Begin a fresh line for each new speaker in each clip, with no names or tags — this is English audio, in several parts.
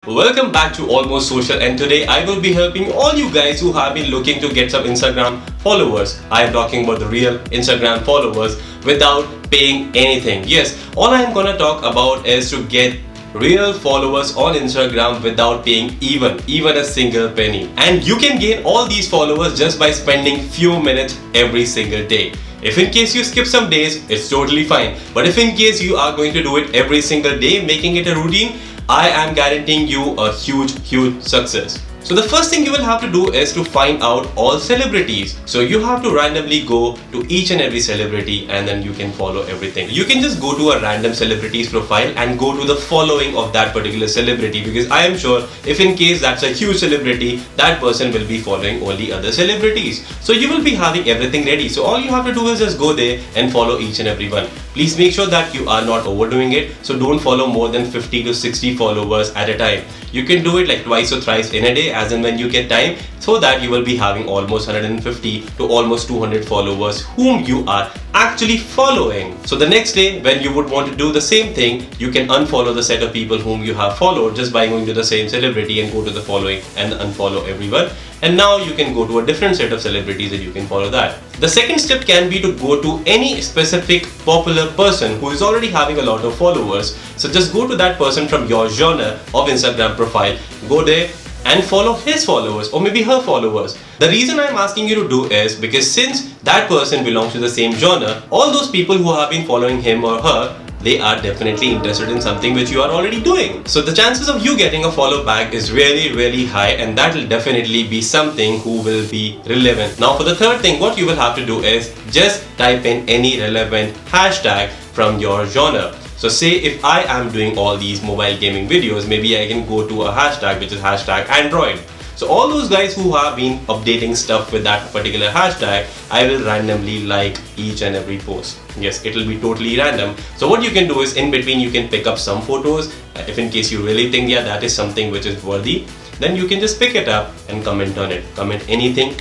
Welcome back to Almost Social, and today I will be helping all you guys who have been looking to get some Instagram followers. I am talking about the real Instagram followers without paying anything. Yes, all I am gonna talk about is to get real followers on Instagram without paying even a single penny. And you can gain all these followers just by spending few minutes every single day. If in case you skip some days, it's totally fine. But if in case you are going to do it every single day, making it a routine, I am guaranteeing you a huge success. So the first thing you will have to do is to find out all celebrities. So you have to randomly go to each and every celebrity and then you can follow everything. You can just go to a random celebrity's profile and go to the following of that particular celebrity, because I am sure if in case that's a huge celebrity, that person will be following only other celebrities. So you will be having everything ready. So all you have to do is just go there and follow each and every one. Please make sure that you are not overdoing it. So don't follow more than 50 to 60 followers at a time. You can do it like twice or thrice in a day as and when you get time, so that you will be having almost 150 to almost 200 followers whom you are actually following. So the next day when you would want to do the same thing, you can unfollow the set of people whom you have followed just by going to the same celebrity and go to the following and unfollow everyone. And now you can go to a different set of celebrities and you can follow that. The second step can be to go to any specific popular person who is already having a lot of followers. So just go to that person from your genre of Instagram profile, go there and follow his followers or maybe her followers. The reason I'm asking you to do is because since that person belongs to the same genre, all those people who have been following him or her, they are definitely interested in something which you are already doing. So the chances of you getting a follow back is really high, and that will definitely be something who will be relevant. Now for the third thing, what you will have to do is just type in any relevant hashtag from your genre. So say if I am doing all these mobile gaming videos, maybe I can go to a hashtag which is hashtag Android. So all those guys who have been updating stuff with that particular hashtag, I will randomly like each and every post. Yes, it will be totally random. So what you can do is in between you can pick up some photos. If in case you really think, yeah, that is something which is worthy, then you can just pick it up and comment on it. Comment anything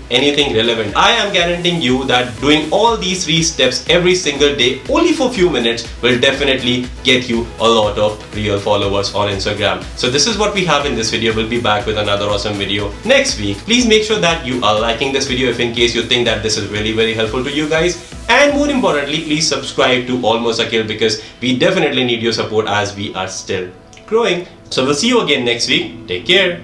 relevant. I am guaranteeing you that doing all these 3 steps every single day only for few minutes will definitely get you a lot of real followers on Instagram. So this is what we have in this video. We'll be back with another awesome video next week. Please make sure that you are liking this video if in case you think that this is very helpful to you guys. And more importantly, please subscribe to Almost Akil, because we definitely need your support as we are still growing. So we'll see you again next week. Take care.